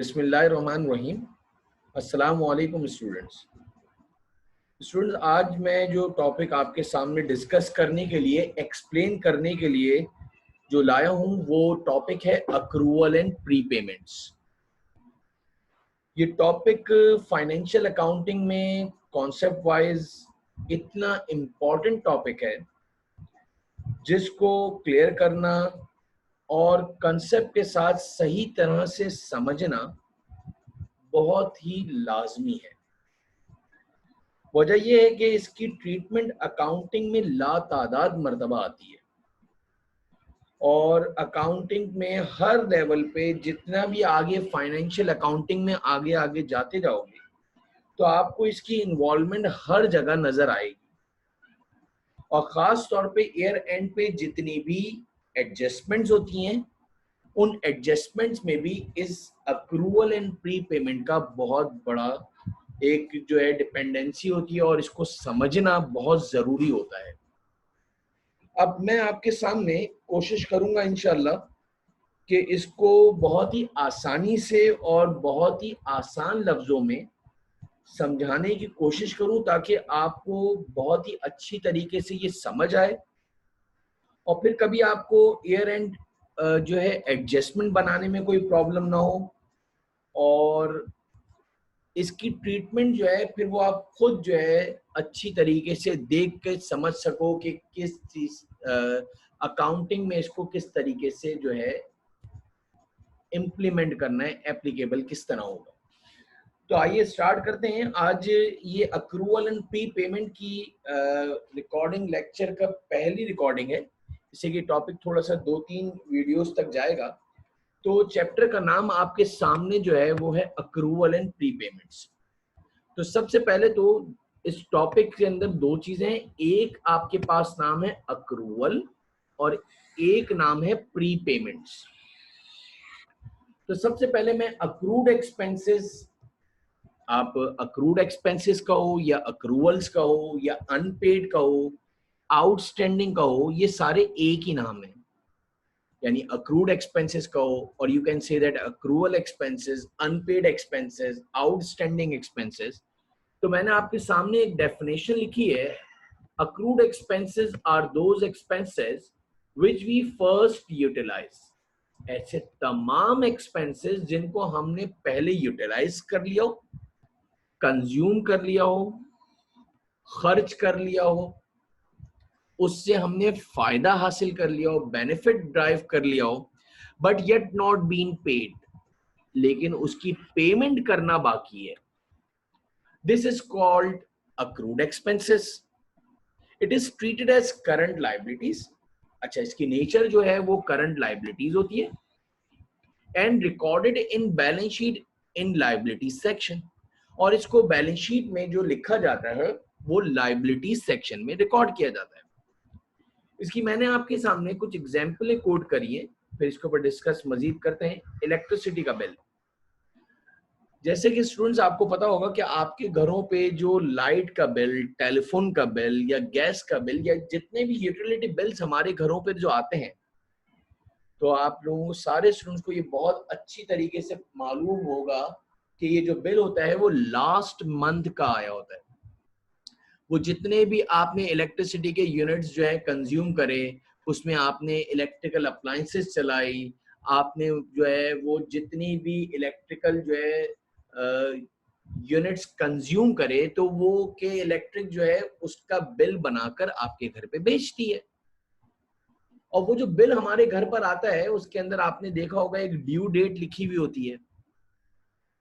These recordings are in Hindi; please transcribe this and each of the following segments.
बिस्मिल्लाहिर्रहमानिर्रहीम। अस्सलामु अलैकुम स्टूडेंट्स। आज मैं जो टॉपिक आपके सामने डिस्कस करने के लिए, एक्सप्लेन करने के लिए जो लाया हूँ वो टॉपिक है अक्रूवल एंड प्रीपेमेंट्स। ये टॉपिक फाइनेंशियल अकाउंटिंग में कॉन्सेप्ट वाइज इतना इम्पोर्टेंट टॉपिक है जिसको क्लियर करना और कंसेप्ट के साथ सही तरह से समझना बहुत ही लाजमी है। वजह यह है कि इसकी ट्रीटमेंट अकाउंटिंग में लातादाद मर्तबा आती है और अकाउंटिंग में हर लेवल पे जितना भी आगे फाइनेंशियल अकाउंटिंग में आगे आगे जाते जाओगे तो आपको इसकी इन्वॉल्वमेंट हर जगह नजर आएगी और ख़ास तौर पे ईयर एंड पे जितनी भी एडजस्टमेंट्स होती हैं उन एडजस्टमेंट्स में भी इस अक्रूवल एंड प्री पेमेंट का बहुत बड़ा एक जो है डिपेंडेंसी होती है और इसको समझना बहुत ज़रूरी होता है। अब मैं आपके सामने कोशिश करूंगा इंशाल्लाह कि इसको बहुत ही आसानी से और बहुत ही आसान लफ्ज़ों में समझाने की कोशिश करूं ताकि आपको बहुत ही अच्छी तरीके से ये समझ आए और फिर कभी आपको ईयर एंड जो है एडजस्टमेंट बनाने में कोई प्रॉब्लम ना हो और इसकी ट्रीटमेंट जो है फिर वो आप खुद जो है अच्छी तरीके से देख के समझ सको कि किस चीज अकाउंटिंग में इसको किस तरीके से जो है इम्प्लीमेंट करना है, एप्लीकेबल किस तरह होगा। तो आइए स्टार्ट करते हैं। आज ये अक्रूवल एंड प्री पेमेंट की रिकॉर्डिंग लेक्चर का पहली रिकॉर्डिंग है, जैसे कि टॉपिक थोड़ा सा 2-3 वीडियोस तक जाएगा। तो चैप्टर का नाम आपके सामने जो है वो है अक्रूवल एंड प्री पेमेंट्स। तो सबसे पहले तो इस टॉपिक के अंदर दो चीजें हैं, एक आपके पास नाम है अक्रूवल और एक नाम है प्री पेमेंट्स। तो सबसे पहले मैं अक्रूड एक्सपेंसेस, आप अक्रूड एक्सपेंसेस का हो या अक्रूवल्स का हो या अनपेड का हो, आउटस्टैंडिंग का हो, ये सारे एक ही नाम है, यानी अक्रूड एक्सपेंसेस का हो और you can say that accrual expenses, unpaid expenses, outstanding expenses. तो मैंने आपके सामने एक डेफिनेशन लिखी है, accrued expenses are those expenses which we first utilise. ऐसे तमाम एक्सपेंसेस जिनको हमने पहले यूटिलाइज कर लिया हो, कंज्यूम कर लिया हो, खर्च कर लिया हो, उससे हमने फायदा हासिल कर लिया हो, बेनिफिट ड्राइव कर लिया हो, but yet not been paid, लेकिन उसकी पेमेंट करना बाकी है। This is called accrued expenses. It is treated as current liabilities. अच्छा, इसकी नेचर जो है वो करंट लाइबिलिटीज होती है and recorded in balance sheet in liability section, और इसको बैलेंस शीट में जो लिखा जाता है वो लाइबिलिटी सेक्शन में रिकॉर्ड किया जाता है। इसकी मैंने आपके सामने कुछ एग्जाम्पलें कोट करी है, फिर इसके ऊपर डिस्कस मजीद करते हैं। इलेक्ट्रिसिटी का बिल, जैसे कि स्टूडेंट्स आपको पता होगा कि आपके घरों पे जो लाइट का बिल, टेलीफोन का बिल या गैस का बिल या जितने भी यूटिलिटी बिल्स हमारे घरों पे जो आते हैं, तो आप लोगों सारे स्टूडेंट्स को ये बहुत अच्छी तरीके से मालूम होगा कि ये जो बिल होता है वो लास्ट मंथ का आया होता है। वो जितने भी आपने इलेक्ट्रिसिटी के यूनिट्स जो है कंज्यूम करे, उसमें आपने इलेक्ट्रिकल अप्लायंसेस चलाई, आपने जो है वो जितनी भी इलेक्ट्रिकल जो है यूनिट्स कंज्यूम करे, तो वो के इलेक्ट्रिक जो है उसका बिल बनाकर आपके घर पे बेचती है। और वो जो बिल हमारे घर पर आता है उसके अंदर आपने देखा होगा एक ड्यू डेट लिखी हुई होती है।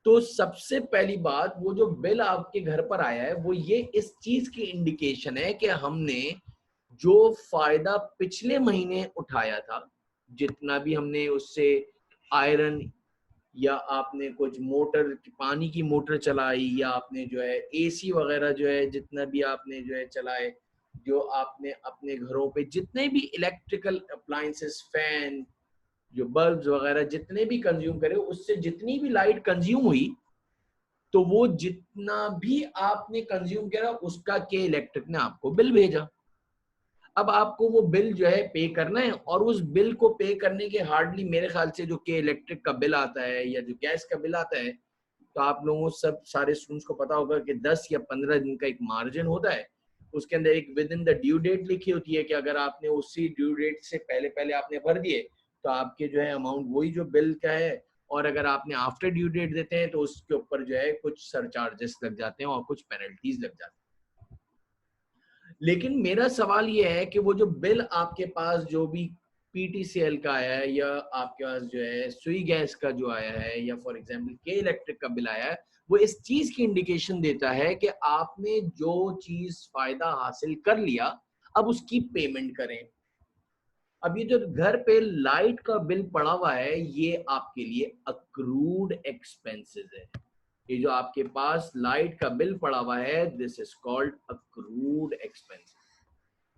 तो सबसे पहली बात, वो जो बिल आपके घर पर आया है वो ये इस चीज की इंडिकेशन है कि हमने जो फायदा पिछले महीने उठाया था, जितना भी हमने उससे आयरन या आपने कुछ मोटर, पानी की मोटर चलाई या आपने जो है एसी वगैरह जो है जितना भी आपने जो है चलाए, जो आपने अपने घरों पे जितने भी इलेक्ट्रिकल अप्लायंसेस, फैन, जो बल्ब्स वगैरह जितने भी कंज्यूम करे, उससे जितनी भी लाइट कंज्यूम हुई, तो वो जितना भी आपने कंज्यूम किया उसका के इलेक्ट्रिक ने आपको बिल भेजा। अब आपको वो बिल जो है पे करना है, और उस बिल को पे करने के हार्डली मेरे ख्याल से जो कि इलेक्ट्रिक का बिल आता है या जो गैस का बिल आता है, तो आप लोगों सब सारे स्टूडेंट्स को पता होगा कि 10 या 15 दिन का एक मार्जिन होता है। उसके अंदर एक within the due date लिखी होती है कि अगर आपने उसी ड्यू डेट से पहले पहले आपने भर दिए तो आपके जो है अमाउंट वही जो बिल का है, और अगर आपने आफ्टर ड्यू डेट देते हैं तो उसके ऊपर जो है कुछ सरचार्जेस लग जाते हैं और कुछ पेनल्टीज लग जाती हैं। लेकिन मेरा सवाल ये है कि वो जो बिल आपके पास जो भी पीटीसीएल का आया है, या आपके पास जो है सुई गैस का जो आया है, या फॉर एग्जांपल के इलेक्ट्रिक का बिल आया है, वो इस चीज की इंडिकेशन देता है कि आपने जो चीज फायदा हासिल कर लिया अब उसकी पेमेंट करें। अब ये जो घर पे लाइट का बिल पड़ा हुआ है ये आपके लिए अक्रूड एक्सपेंसेस है। ये जो आपके पास लाइट का बिल पड़ा हुआ है, this is called accrued expenses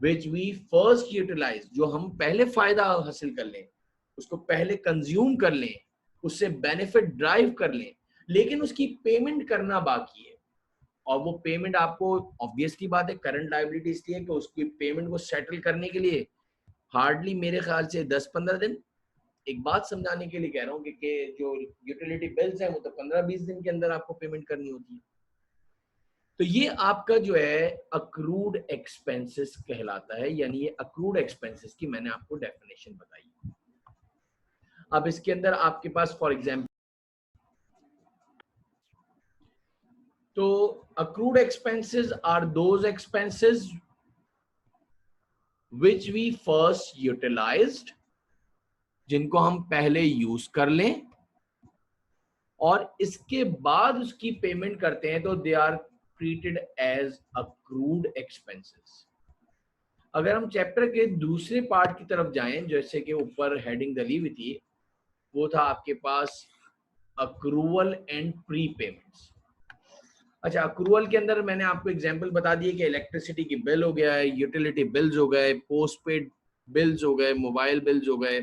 which we first utilise. जो हम पहले फायदा हासिल कर लें, उसको पहले कंज्यूम कर लें, उससे बेनिफिट ड्राइव कर लें, लेकिन उसकी पेमेंट करना बाकी है। और वो पेमेंट आपको ऑब्वियसली बात है करंट लायबिलिटी इसलिए कि उसकी पेमेंट को सेटल करने के लिए हार्डली मेरे ख्याल से 10-15 दिन। एक बात समझाने के लिए कह रहा हूँ कि जो यूटिलिटी बिल्स हैं वो तो 15-20 दिन के अंदर आपको पेमेंट करनी होती है। तो ये आपका जो है अक्रूड एक्सपेंसेस कहलाता है, यानी ये अक्रूड एक्सपेंसेस की मैंने आपको डेफिनेशन बताई। अब इसके अंदर आपके पास फॉर एग्जांपल, तो accrued expenses are those expenses which we first utilised, जिनको हम पहले यूज कर लें और इसके बाद उसकी पेमेंट करते हैं, तो they are treated as accrued expenses. अगर हम चैप्टर के दूसरे पार्ट की तरफ जाएं, जैसे कि ऊपर हेडिंग डली हुई थी, वो था आपके पास अक्रूवल एंड प्री पेमेंट्स। अच्छा, अक्रूवल के अंदर मैंने आपको एग्जांपल बता दिए कि इलेक्ट्रिसिटी की बिल हो गया है, यूटिलिटी बिल्स हो गए, पोस्ट पेड बिल्स हो गए, मोबाइल बिल्स हो गए,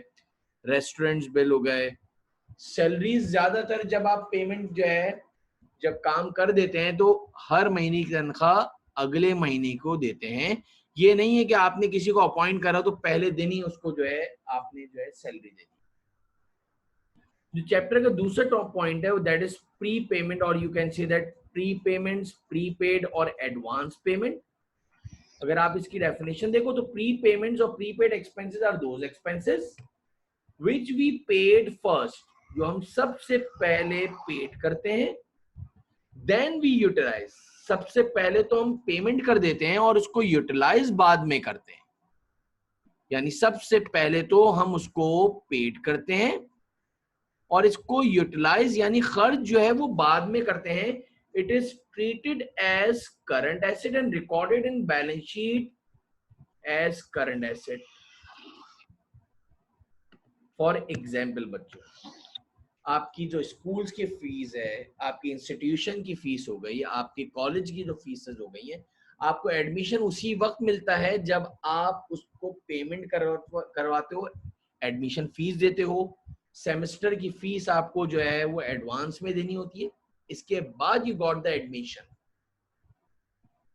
रेस्टोरेंट्स बिल हो गए, सैलरीज। ज्यादातर जब आप पेमेंट जो है जब काम कर देते हैं तो हर महीने की तनख्वाह अगले महीने को देते हैं। ये नहीं है कि आपने किसी को अपॉइंट करा तो पहले दिन ही उसको जो है आपने जो है सैलरी दे दी। जो चैप्टर का दूसरा टॉप पॉइंट है दैट इज प्री पेमेंट, और you can say that prepayments, prepaid और एडवांस पेमेंट। अगर आप इसकी डेफिनेशन देखो तो प्री पेमेंट्स और prepaid expenses are those expenses which we paid first, जो हम सबसे पहले पेड करते हैं, देन वी यूटिलाइज, सबसे पहले तो हम पेमेंट कर देते हैं और उसको यूटिलाइज बाद में करते हैं। यानी सबसे पहले तो हम उसको पेड करते हैं और इसको यूटिलाइज यानी खर्च जो है वो बाद में करते हैं। It is treated as current asset and recorded in balance sheet as current asset. For example बच्चों, आपकी जो स्कूल्स की फीस है, आपकी इंस्टीट्यूशन की फीस हो गई, आपकी कॉलेज की जो फीसेस हो गई है, आपको एडमिशन उसी वक्त मिलता है जब आप उसको पेमेंट करवाते हो, एडमिशन फीस देते हो। सेमेस्टर की फीस आपको जो है वो एडवांस में देनी होती है। इसके बाद यू गॉट द एडमिशन।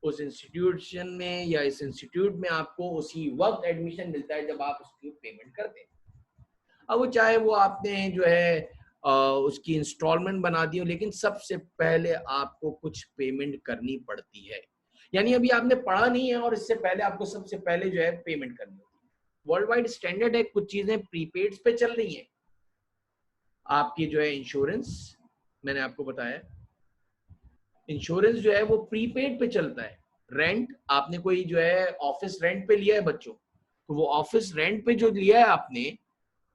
उस इंस्टीट्यूशन में या इस इंस्टीट्यूट में आपको उसी वक्त एडमिशन मिलता है जब आप उसकी पेमेंट करते हैं। अब वो चाहे वो आपने जो है उसकी इंस्टॉलमेंट बना दी हो, लेकिन सबसे पहले आपको कुछ पेमेंट करनी पड़ती है। यानी अभी आपने पढ़ा नहीं है और इससे पहले आपको सबसे पहले जो है पेमेंट करनी होती है। वर्ल्ड वाइड स्टैंडर्ड है, कुछ चीजें प्रीपेड पे चल रही हैं। आपकी जो है इंश्योरेंस, मैंने आपको बताया इंश्योरेंस जो है वो प्रीपेड पे चलता है। रेंट, आपने कोई जो है ऑफिस रेंट पे लिया है बच्चों, तो वो ऑफिस रेंट पे जो लिया है आपने,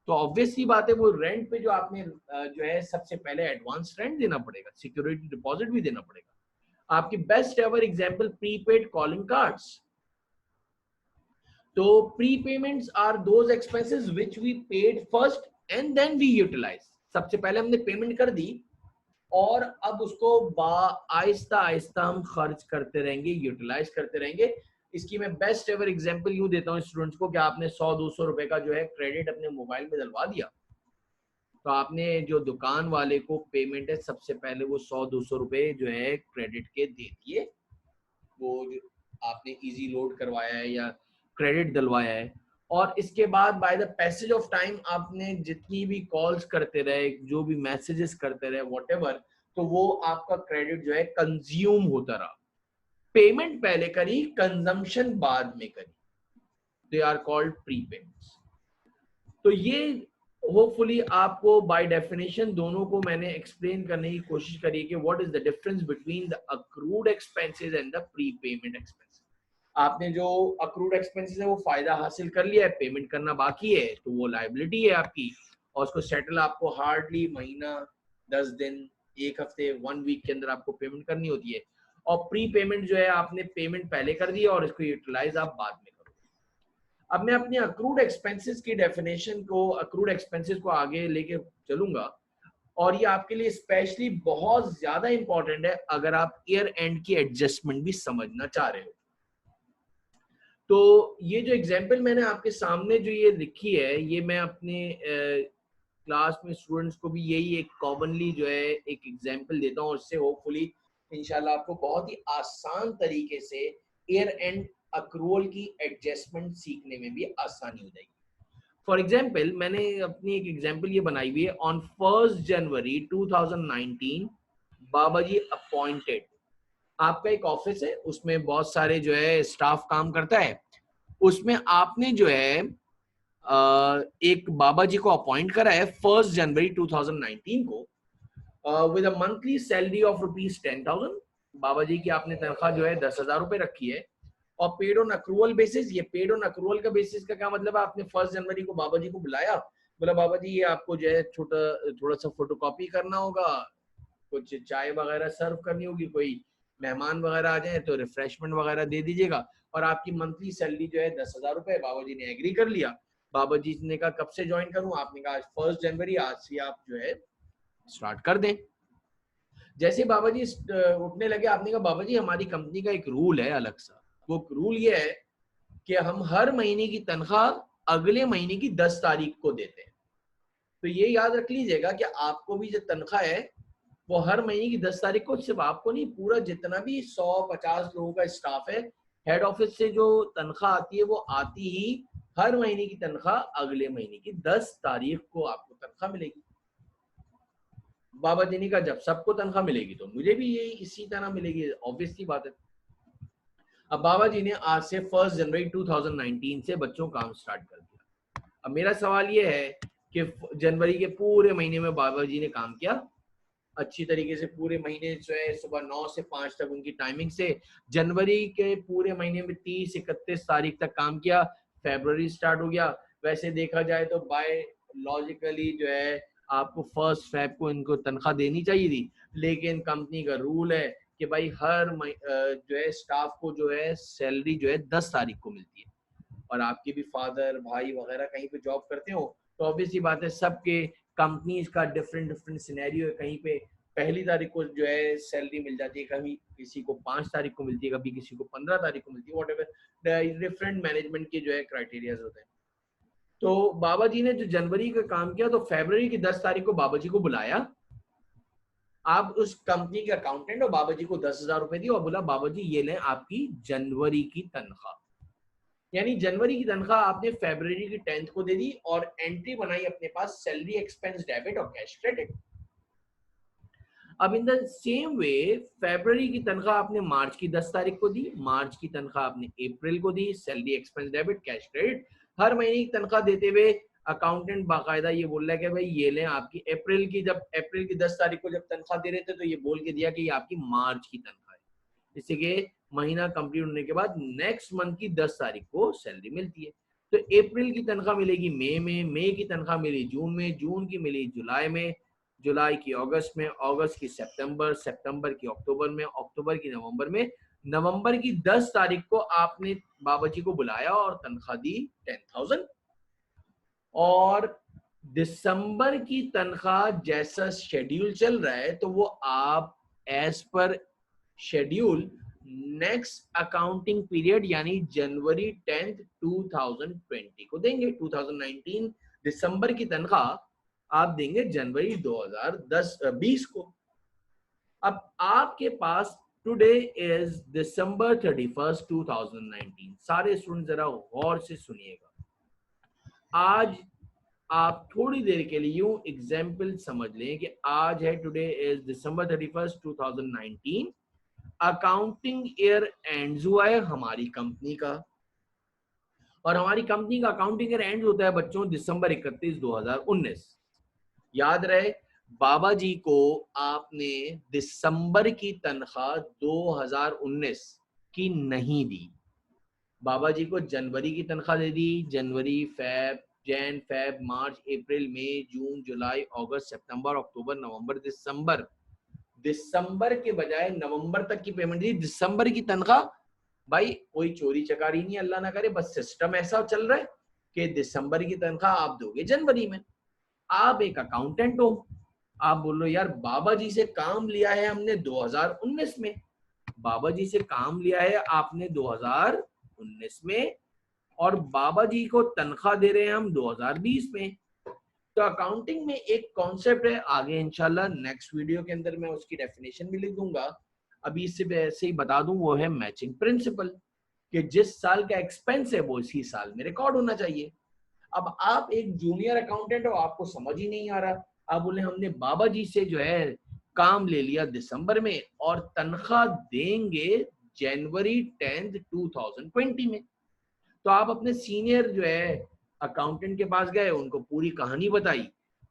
तो ऑब्वियसली बात है वो रेंट पे जो आपने जो है सबसे पहले एडवांस रेंट देना पड़ेगा, सिक्योरिटी डिपॉजिट भी देना पड़ेगा। आपकी best ever example prepaid calling cards. तो prepayments are those expenses which we paid first and then we utilise. सबसे पहले हमने पेमेंट कर दी और अब उसको आहिस्ता आहिस्ता हम खर्च करते रहेंगे, यूटिलाइज करते रहेंगे। इसकी मैं बेस्ट एवर एग्जांपल यूं देता हूं स्टूडेंट्स को कि आपने 100-200 रुपए का जो है क्रेडिट अपने मोबाइल में डलवा दिया, तो आपने जो दुकान वाले को पेमेंट है सबसे पहले वो 100-200 रुपए जो है क्रेडिट के दे दिए। वो जो आपने इजी लोड करवाया है या क्रेडिट दिलवाया है, और इसके बाद by the passage of time आपने जितनी भी कॉल्स करते रहे, जो भी मैसेजेस करते रहे, व्हाटएवर, तो वो आपका क्रेडिट जो है कंज्यूम होता रहा। पेमेंट पहले करी, कंजम्पशन बाद में करी, दे आर कॉल्ड प्रीपेमेंट्स। तो ये होपफुली आपको बाय डेफिनेशन दोनों को मैंने एक्सप्लेन करने की कोशिश करी कि what is the difference between the accrued expenses and the prepayment expenses. आपने जो अक्रूड एक्सपेंसेस है वो फायदा हासिल कर लिया है, पेमेंट करना बाकी है, तो वो लायबिलिटी है आपकी, और उसको सेटल आपको हार्डली महीना, 10 दिन, एक हफ्ते, 1 वीक के अंदर आपको पेमेंट करनी होती है। और प्री पेमेंट जो है आपने पेमेंट पहले कर दी और इसको यूटिलाइज आप बाद में करो। अब मैं अपने अक्रूड एक्सपेंसेस की डेफिनेशन को, अक्रूड एक्सपेंसेस को आगे लेके चलूंगा, और ये आपके लिए स्पेशली बहुत ज्यादा इंपॉर्टेंट है अगर आप ईयर एंड की एडजस्टमेंट भी समझना चाह रहे हो। तो ये जो एग्जांपल मैंने आपके सामने जो ये लिखी है, ये मैं अपने क्लास में स्टूडेंट्स को भी यही एक कॉमनली जो है एक एग्जांपल देता हूँ, और इससे होपफुली इंशाल्लाह आपको बहुत ही आसान तरीके से ईयर एंड अक्रूवल की एडजस्टमेंट सीखने में भी आसानी हो जाएगी। फॉर एग्जाम्पल मैंने अपनी एक एग्जाम्पल ये बनाई हुई है। On 1 January 2019 Baba ji appointed, आपका एक ऑफिस है, उसमें बहुत सारे जो है स्टाफ काम करता है, उसमें आपने जो है एक बाबा जी को अपॉइंट करा है 1 जनवरी 2019 को with a monthly salary of ₹10,000। बाबा जी की आपने तनख्वाह जो है 10,000 रुपए रखी है, और पेड ऑन अक्रूवल बेसिस। ये पेड ऑन अक्रूवल का बेसिस का क्या मतलब है, आपने 1 जनवरी को बाबा जी को बुलाया, बोला बाबा जी ये आपको जो है थोड़ा सा फोटोकॉपी करना होगा, कुछ चाय वगैरह सर्व करनी होगी, कोई मेहमान वगैरह आ जाए तो रिफ्रेशमेंट वगैरह दे दीजिएगा, और आपकी मंथली सैलरी जो है 10,000 रुपए। बाबा जी ने एग्री कर लिया। बाबा जी ने कहा कब से ज्वाइन करूं, आपने कहा 1 जनवरी, आज से आप जो है स्टार्ट कर दें। जैसे बाबा जी उठने लगे, आपने कहा बाबा जी हमारी कंपनी का एक रूल है अलग सा, वो रूल ये है कि हम हर महीने की तनख्वाह अगले महीने की 10 तारीख को देते हैं। तो ये याद रख लीजिएगा कि आपको भी जो तनख्वाह है वो हर महीने की 10 तारीख को, सिर्फ आपको नहीं, पूरा जितना भी 150 लोगों का स्टाफ है, हेड ऑफिस से जो तनख्वाह आती है वो आती ही हर महीने की तनख्वाह अगले महीने की 10 तारीख को आपको तनख्वाह मिलेगी। बाबा जी ने कहा जब सबको तनख्वाह मिलेगी तो मुझे भी यही इसी तरह मिलेगी, ऑब्वियस सी बात है। अब बाबा जी ने आज से 1 जनवरी 2019 से बच्चों काम स्टार्ट कर दिया। अब मेरा सवाल ये है कि जनवरी के पूरे महीने में बाबा जी ने काम किया अच्छी तरीके से, पूरे महीने जो है सुबह 9 से 5 तक उनकी टाइमिंग से, जनवरी के पूरे महीने में 30-31 तारीख तक काम किया, फरवरी स्टार्ट हो गया। वैसे देखा जाए तो बाय लॉजिकली जो है आपको 1 फेब को इनको तनख्वाह देनी चाहिए थी, लेकिन कंपनी का रूल है कि भाई हर जो है स्टाफ को जो है सैलरी जो है 10 तारीख को मिलती है, और आपके भी फादर भाई वगैरह कहीं पे जॉब करते हो तो ऑब्वियसली बात है सबके कंपनीज का डिफरेंट सिनेरियो है। कहीं पे 1 तारीख को जो है सैलरी मिल जाती है, कभी किसी को 5 तारीख को मिलती है, कभी किसी को 15 तारीख को मिलती है, व्हाटएवर डिफरेंट मैनेजमेंट के जो है क्राइटेरियाज होते हैं। तो बाबा जी ने जो जनवरी का काम किया, तो फरवरी की 10 तारीख को बाबा जी को बुलाया। आप उस कंपनी के अकाउंटेंट और बाबा जी को 10,000 रुपए दिए और बोला बाबा जी ये लें आपकी जनवरी की तनख्वाह। यानी जनवरी की तनख्वाह आपने फरवरी की 10th को दे दी, और एंट्री बनाई अपने पास सैलरी एक्सपेंस डेबिट और कैश क्रेडिट। अब इन द सेम वे फरवरी की तनख्वाह आपने मार्च की 10 तारीख को दी, मार्च की तनख्वाह आपने अप्रैल को दी, salary expense debit cash credit. हर महीने की तनख्वाह देते हुए अकाउंटेंट बाकायदा ये बोल रहा है कि भाई ये लें आपकी अप्रैल की, जब अप्रैल की 10 तारीख को जब तनख्वाह दे रहे थे तो ये बोल के दिया कि ये आपकी मार्च की तनख्वाह है। इससे कि महीना कंप्लीट होने के बाद नेक्स्ट मंथ की 10 तारीख को सैलरी मिलती है। तो अप्रैल की तनख्वाह मिलेगी मई में, मई की तनख्वाह मिली जून में, जून की मिली जुलाई में, जुलाई की अगस्त में, अगस्त की सितंबर, सितंबर की अक्टूबर में, अक्टूबर की नवंबर में, नवंबर की 10 तारीख को आपने बाबा जी को बुलाया और तनख्वाह दी 10,000। और दिसंबर की तनख्वाह जैसा शेड्यूल चल रहा है तो वो आप as per schedule next accounting period यानी जनवरी 10th 2020 को देंगे। 2019 दिसंबर की तनख्वाह आप देंगे जनवरी 2020 को। अब आपके पास टुडे इज दिसंबर 31st 2019। सारे स्टूडेंट जरा गौर से सुनिएगा। आज आप थोड़ी देर के लिए यूं एग्जाम्पल समझ लें कि आज है, today is December 31st 2019। Accounting year and हुआ है हमारी कंपनी का, और हमारी कंपनी का अकाउंटिंग ईयर एंड होता है बच्चों दिसंबर 31 2019। याद रहे, बाबा जी को आपने दिसंबर की तनख्वाह 2019 की नहीं दी, बाबा जी को जनवरी की तनख्वाह दे दी। जनवरी, फेब, मार्च, अप्रैल, मई, जून, जुलाई, अगस्त, सितंबर, अक्टूबर, नवंबर, दिसंबर। दिसंबर के बजाय नवंबर तक की पेमेंट दी। दिसंबर की तनख्वाह, भाई कोई चोरी चकारी नहीं, अल्लाह ना करे, बस सिस्टम ऐसा चल रहा है कि दिसंबर की तनख्वाह आप दोगे जनवरी में। आप एक अकाउंटेंट हो, आप बोल रहे हो यार बाबा जी से काम लिया है हमने 2019 में, बाबा जी से काम लिया है आपने 2019 में, और बाबा जी को तनख्वाह दे रहे हैं हम 2020 में। तो अकाउंटिंग में एक कॉन्सेप्ट है, आगे इंशाल्लाह नेक्स्ट वीडियो के अंदर मैं उसकी डेफिनेशन भी लिख दूंगा, अभी इससे ऐसे ही बता दूं, वो है मैचिंग प्रिंसिपल, कि जिस साल का एक्सपेंस है वो इसी साल में रिकॉर्ड होना चाहिए। अब आप एक जूनियर अकाउंटेंट हो, आपको समझ ही नहीं आ रहा, आप बोले हमने बाबा जी से जो है काम ले लिया दिसंबर में और तनख्वाह देंगे जनवरी 10 2020 में। तो आप अपने सीनियर जो है अकाउंटेंट के पास गए, उनको पूरी कहानी बताई,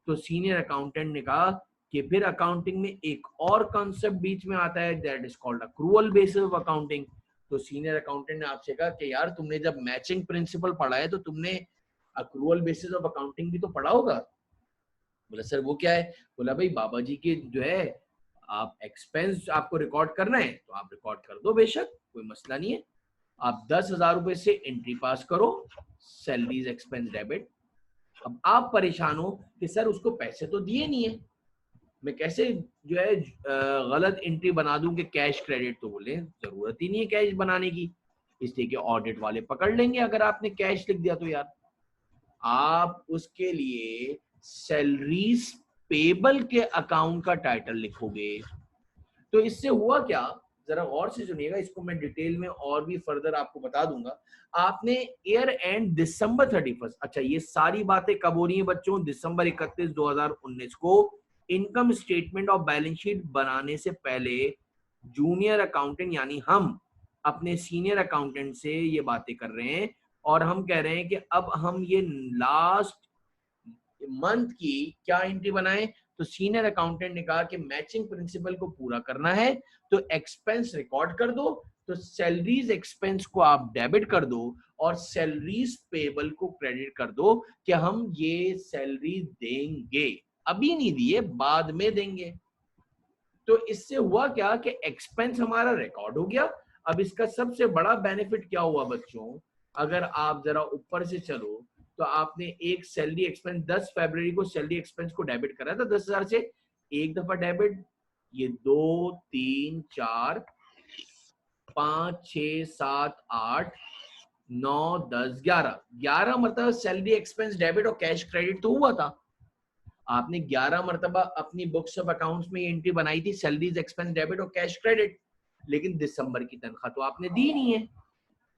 तो सीनियर अकाउंटेंट ने कहा कि फिर अकाउंटिंग में एक और कॉन्सेप्ट बीच में आता है, that is called accrual basis of accounting. तो सीनियर अकाउंटेंट ने आपसे कहा कि यार तुमने जब मैचिंग प्रिंसिपल पढ़ा है तो तुमने अक्रूवल बेसिस ऑफ अकाउंटिंग भी तो पढ़ा होगा। बोला सर वो क्या है? बोला भाई बाबा जी के जो है आप एक्सपेंस आपको रिकॉर्ड करना है तो आप रिकॉर्ड कर दो, बेशक कोई मसला नहीं है। आप 10,000 रुपए से एंट्री पास करो, सैलरीज एक्सपेंस डेबिट। अब आप परेशान हो कि सर उसको पैसे तो दिए नहीं है, मैं कैसे जो है गलत एंट्री बना दूं कि कैश क्रेडिट। तो बोले जरूरत ही नहीं है कैश बनाने की, इसलिए कि ऑडिट वाले पकड़ लेंगे अगर आपने कैश लिख दिया तो। यार आप उसके लिए सैलरीज पेबल के अकाउंट का टाइटल लिखोगे। तो इससे हुआ क्या, जरा और से सुनिएगा, इसको मैं डिटेल में और भी फर्दर आपको बता दूंगा। आपने ईयर एंड दिसंबर 31, अच्छा ये सारी बातें कब हो रही हैं बच्चों? दिसंबर 31 2019 को इनकम स्टेटमेंट और बैलेंस शीट बनाने से पहले जूनियर अकाउंटेंट यानी हम अपने सीनियर अकाउंटेंट से ये बातें कर रहे हैं, और हम कह रहे हैं कि अब हम ये लास्ट मंथ की क्या एंट्री बनाएं। तो सीनियर अकाउंटेंट ने कहा कि मैचिंग प्रिंसिपल को पूरा करना है तो एक्सपेंस रिकॉर्ड कर दो, तो सैलरीज एक्सपेंस को आप डेबिट कर दो और सैलरीज पेबल को क्रेडिट कर दो कि हम ये सैलरी देंगे, अभी नहीं दिए बाद में देंगे। तो इससे हुआ क्या कि एक्सपेंस हमारा रिकॉर्ड हो गया। अब इसका सबसे बड़ा बेनिफिट क्या हुआ बच्चों, अगर आप जरा ऊपर से चलो तो आपने एक सैलरी एक्सपेंस 10 फरवरी को सैलरी एक्सपेंस को डेबिट करा था 10,000 से, एक दफा डेबिट, ये 2 3 4 5 6 7 8 9 10 11 मरतबा सैलरी एक्सपेंस डेबिट और कैश क्रेडिट तो हुआ था। आपने 11 मरतबा अपनी बुक्स ऑफ अकाउंट्स में एंट्री बनाई थी सैलरीज एक्सपेंस डेबिट और कैश क्रेडिट, लेकिन दिसंबर की तनख्वाह तो आपने दी नहीं है।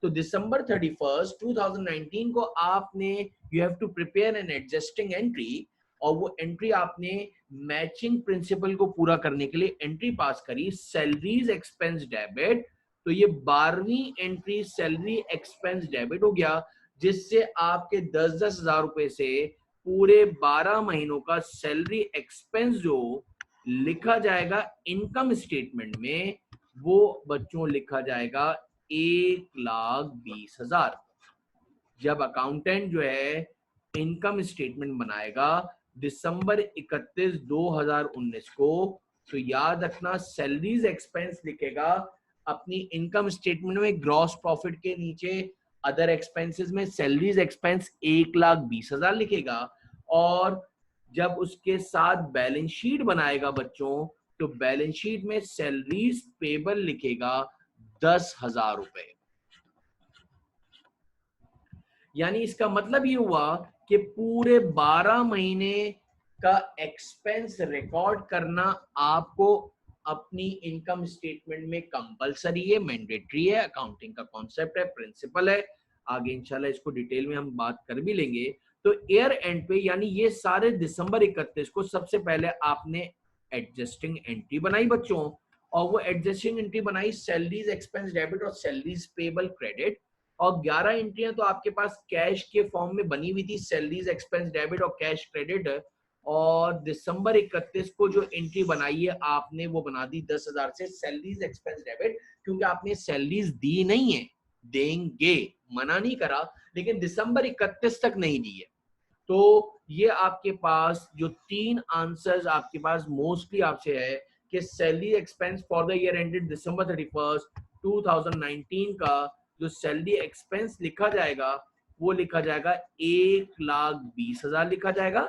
तो दिसंबर 31 2019 को आपने you have to prepare an adjusting entry, और वो एंट्री आपने मैचिंग प्रिंसिपल को पूरा करने के लिए एंट्री पास करी सैलरीज एक्सपेंस डेबिट। तो ये 12वीं एंट्री सैलरी एक्सपेंस डेबिट हो गया, जिससे आपके 10-10 हजार रुपए से पूरे 12 महीनों का सैलरी एक्सपेंस जो लिखा जाएगा इनकम स्टेटमेंट में, वो बच्चों लिखा जाएगा 1,20,000। जब अकाउंटेंट जो है इनकम स्टेटमेंट बनाएगा दिसंबर 31 2019 को, तो याद रखना सैलरीज एक्सपेंस लिखेगा अपनी इनकम स्टेटमेंट में, ग्रॉस प्रॉफिट के नीचे अदर एक्सपेंसेस में सैलरीज एक्सपेंस 1,20,000 लिखेगा। और जब उसके साथ बैलेंस शीट बनाएगा बच्चों, तो बैलेंस शीट में सैलरीज पेबल लिखेगा 10,000 रुपए। यानी इसका मतलब ये हुआ कि पूरे 12 महीने का एक्सपेंस रिकॉर्ड करना आपको अपनी इनकम स्टेटमेंट में कंपलसरी है, मैंडेटरी है, अकाउंटिंग का कॉन्सेप्ट है, प्रिंसिपल है। आगे इंशाल्लाह इसको डिटेल में हम बात कर भी लेंगे। तो ईयर एंड पे यानी ये सारे दिसंबर 31 को सबसे पहले आपने एडजस्टिंग एंट्री बनाई बच्चों, और वो एडजस्टिंग एंट्री बनाई सैलरीज एक्सपेंस डेबिट और सैलरीज पेबल क्रेडिट, और 11 एंट्रियां तो आपके पास कैश के फॉर्म में बनी हुई थी, सैलरीज एक्सपेंस डेबिट और कैश क्रेडिट। और दिसंबर 31 को जो एंट्री बनाई है आपने वो बना दी 10,000 से सैलरीज एक्सपेंस डेबिट, क्योंकि आपने सैलरीज दी नहीं है, देंगे, मना नहीं करा, लेकिन दिसंबर 31 तक नहीं दी है। तो ये आपके पास जो 3 आंसर्स आपके पास मोस्टली आपसे है कि salary expense for the year ended December 31 2019 का जो सैलरी एक्सपेंस लिखा जाएगा वो लिखा जाएगा 1,20,000 लिखा जाएगा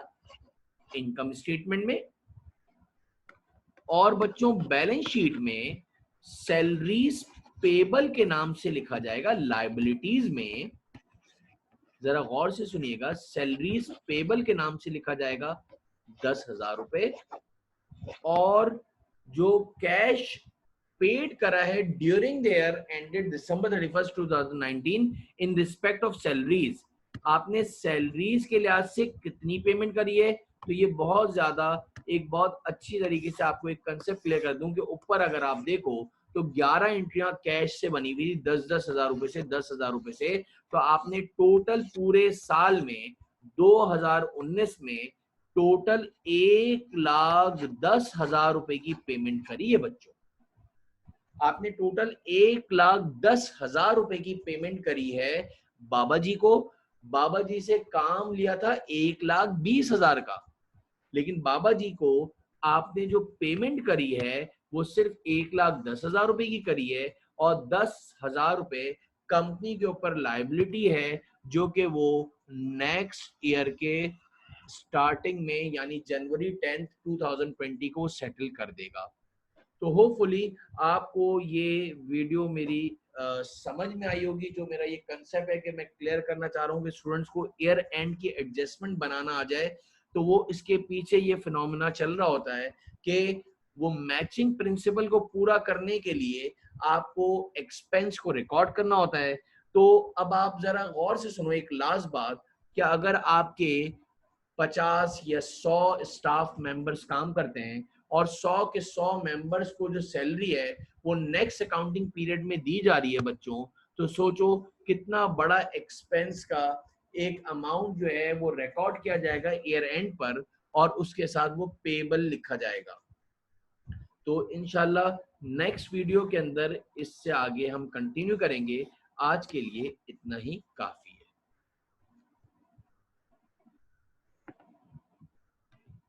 इनकम स्टेटमेंट में। और बच्चों बैलेंस शीट में सैलरीज पेबल के नाम से लिखा जाएगा, लायबिलिटीज में जरा गौर से सुनिएगा, सैलरीज पेबल के नाम से लिखा जाएगा 10,000 रुपए, और जो कैश पेड करा है during the year ended December 31 2019 in respect of salaries, आपने सैलरीज के लिहाज से कितनी पेमेंट करी है। तो ये बहुत ज्यादा एक बहुत अच्छी तरीके से आपको एक कंसेप्ट क्लियर कर दूं कि ऊपर अगर आप देखो तो 11 एंट्रियां कैश से बनी हुई 10-10 हजार रुपए से 10,000 रुपए से। तो आपने टोटल पूरे साल में 2019 में टोटल 1,10,000 रुपए की पेमेंट करी है बच्चों। आपने टोटल 1,10,000 रुपए की पेमेंट करी है बाबा जी को। बाबा जी से काम लिया था 1,20,000 का, लेकिन बाबा जी को आपने जो पेमेंट करी है वो सिर्फ 1,10,000 रुपए की करी है, और 10,000 रुपए कंपनी के ऊपर लायबिलिटी है जो कि वो नेक्स्ट ईयर के स्टार्टिंग में यानी जनवरी 10 2020 को सेटल कर देगा। तो होपफुली आपको ये वीडियो मेरी समझ में आई होगी। जो मेरा ये कंसेप्ट है कि मैं क्लियर करना चाह रहा हूँ कि स्टूडेंट्स को ईयर एंड की एडजस्टमेंट बनाना आ जाए, तो वो इसके पीछे ये फिनोमेना चल रहा होता है कि वो मैचिंग प्रिंसिपल को पूरा करने के लिए आपको एक्सपेंस को रिकॉर्ड करना होता है। तो अब आप जरा गौर से सुनो एक लास्ट बात, कि अगर आपके 50 या 100 स्टाफ मेंबर्स काम करते हैं और 100 के 100 मेंबर्स को जो सैलरी है वो नेक्स्ट अकाउंटिंग पीरियड में दी जा रही है बच्चों, तो सोचो कितना बड़ा एक्सपेंस का एक अमाउंट जो है वो रिकॉर्ड किया जाएगा ईयर एंड पर, और उसके साथ वो पेबल लिखा जाएगा। तो इंशाल्लाह नेक्स्ट वीडियो के अंदर इससे आगे हम कंटिन्यू करेंगे। आज के लिए इतना ही काफी।